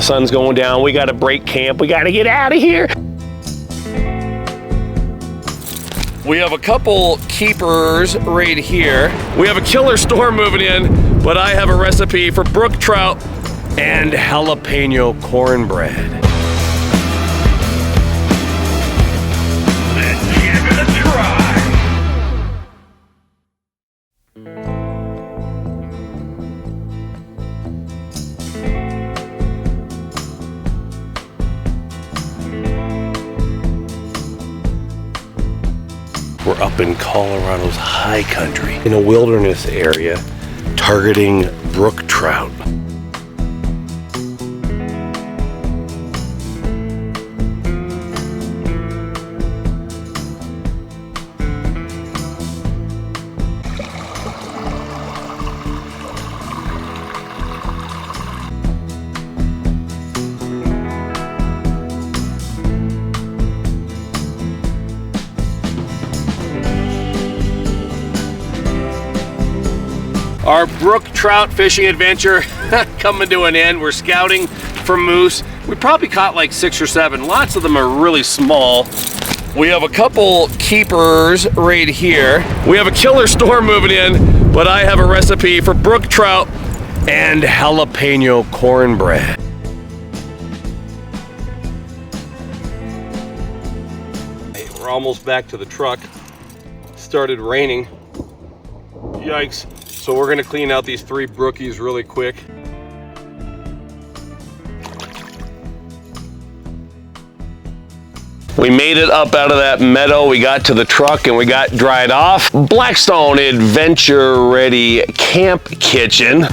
sun's going down. We gotta break camp. We gotta get out of here. We have a couple keepers right here. We have a killer storm moving in, but I have a recipe for brook trout and jalapeño cornbread. Let's give it a try. We're up in Colorado's high country, in a wilderness area, targeting brook trout. Our brook trout fishing adventure coming to an end. We're scouting for moose. We probably caught like 6 or 7. Lots of them are really small. We have a couple keepers right here. We have a killer storm moving in, but I have a recipe for brook trout and jalapeño cornbread. Hey, we're almost back to the truck. It started raining. Yikes. So we're gonna clean out these 3 brookies really quick. We made it up out of that meadow. We got to the truck and we got dried off. Blackstone Adventure Ready camp kitchen.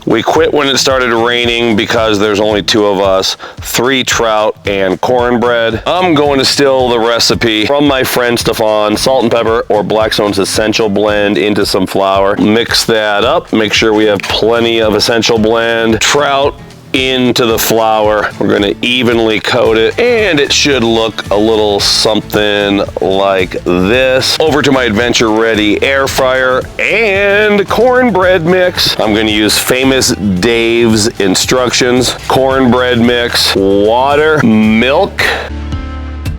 We quit when it started raining because there's only 2 of us, 3 trout and cornbread. I'm going to steal the recipe from my friend Stefan, salt and pepper or Blackstone's essential blend into some flour. Mix that up, make sure we have plenty of essential blend. Trout into the flour. We're gonna evenly coat it and it should look a little something like this. Over to my Adventure Ready air fryer and cornbread mix. I'm gonna use Famous Dave's instructions. Cornbread mix, water, milk.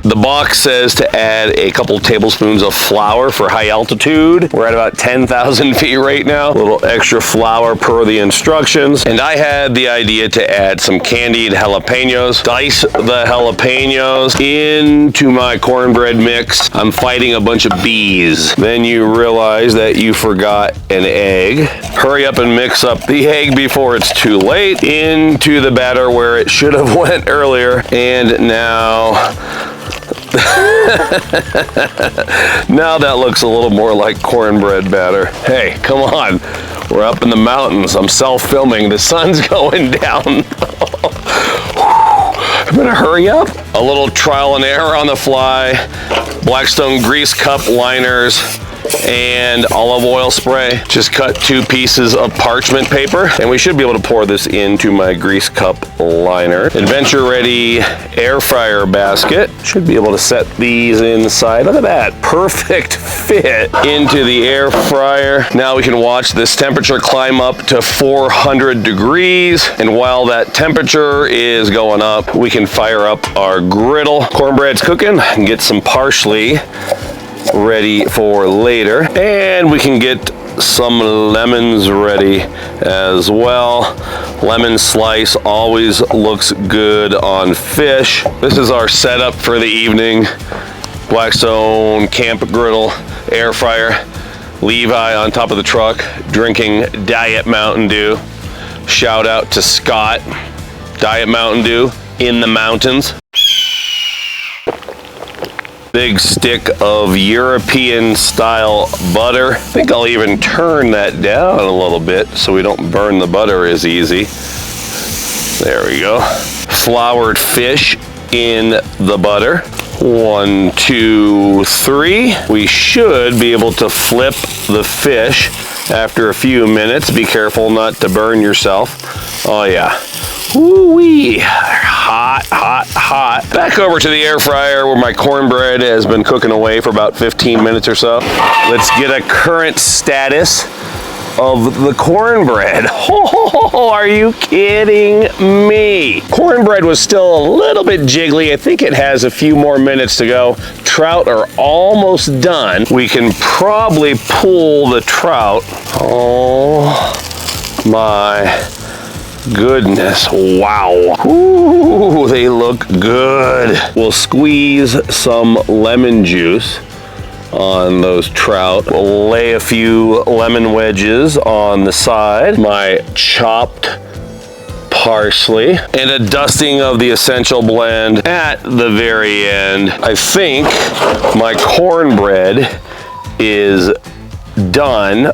The box says to add a couple tablespoons of flour for high altitude. We're at about 10,000 feet right now. A little extra flour per the instructions. And I had the idea to add some candied jalapeños. Dice the jalapeños into my cornbread mix. I'm fighting a bunch of bees. Then you realize that you forgot an egg. Hurry up and mix up the egg before it's too late. Into the batter where it should have went earlier. And now now that looks a little more like cornbread batter. Hey, come on. We're up in the mountains. I'm self-filming. The sun's going down. I better hurry up. A little trial and error on the fly. Blackstone grease cup liners and olive oil spray. Just cut 2 pieces of parchment paper and we should be able to pour this into my grease cup liner. Adventure Ready air fryer basket. Should be able to set these inside. Look at that, perfect fit into the air fryer. Now we can watch this temperature climb up to 400 degrees. And while that temperature is going up, we can fire up our griddle. Cornbread's cooking and get some parsley ready for later, and we can get some lemons ready as well. Lemon slice always looks good on fish. This is our setup for the evening. Blackstone camp griddle, air fryer, Levi on top of the truck drinking Diet Mountain Dew. Shout out to Scott, Diet Mountain Dew in the mountains. Big stick of European style butter. I think I'll even turn that down a little bit so we don't burn the butter as easy. There we go. Floured fish in the butter. 1, 2, 3. We should be able to flip the fish after a few minutes. Be careful not to burn yourself. Oh yeah. Woo-wee, hot, hot, hot. Back over to the air fryer where my cornbread has been cooking away for about 15 minutes or so. Let's get a current status of the cornbread. Oh, are you kidding me? Cornbread was still a little bit jiggly. I think it has a few more minutes to go. Trout are almost done. We can probably pull the trout. Oh my goodness, wow. Ooh, they look good. We'll squeeze some lemon juice on those trout. We'll lay a few lemon wedges on the side. My chopped parsley and a dusting of the essential blend at the very end. I think my cornbread is done.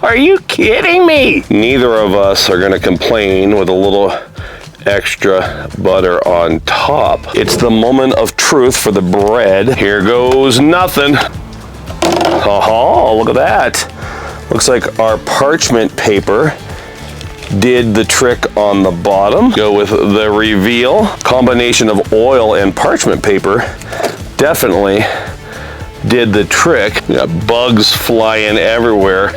Are you kidding me? Neither of us are gonna complain with a little extra butter on top. It's the moment of truth for the bread. Here goes nothing. Oh, look at that. Looks like our parchment paper did the trick on the bottom. Go with the reveal. Combination of oil and parchment paper definitely did the trick. We got bugs flying everywhere.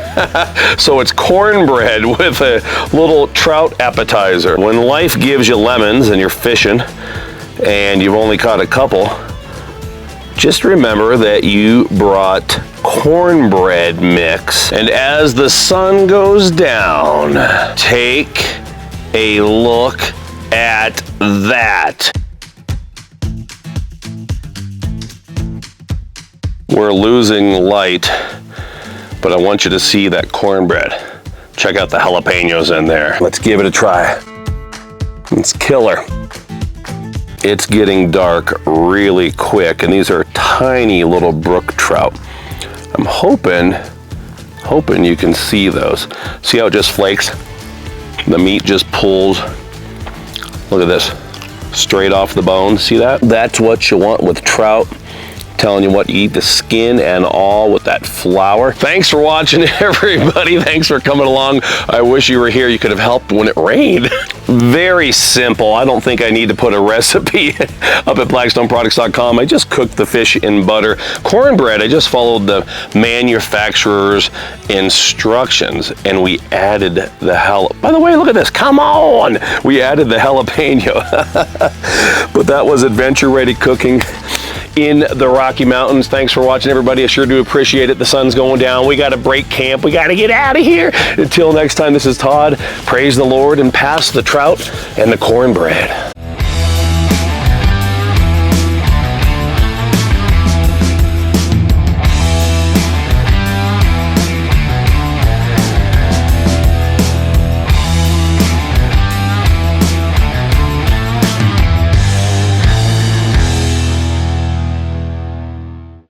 So it's cornbread with a little trout appetizer. When life gives you lemons and you're fishing and you've only caught a couple, just remember that you brought cornbread mix. And as the sun goes down, take a look at that. We're losing light, but I want you to see that cornbread. Check out the jalapeños in there. Let's give it a try. It's killer. It's getting dark really quick, and these are tiny little brook trout. I'm hoping you can see those. See how it just flakes? The meat just pulls. Look at this, straight off the bone. See that? That's what you want with trout. Telling you what, you eat the skin and all with that flour. Thanks for watching, everybody. Thanks for coming along. I wish you were here. You could have helped when it rained. Very simple. I don't think I need to put a recipe up at blackstoneproducts.com. I just cooked the fish in butter. Cornbread, I just followed the manufacturer's instructions, and we added the by the way, look at this. Come on. We added the jalapeno. But that was adventure ready cooking in the Rocky Mountains. Thanks for watching, everybody. I sure do appreciate it. The sun's going down. We got to break camp. We got to get out of here. Until next time, this is Todd. Praise the Lord and pass the trout and the cornbread.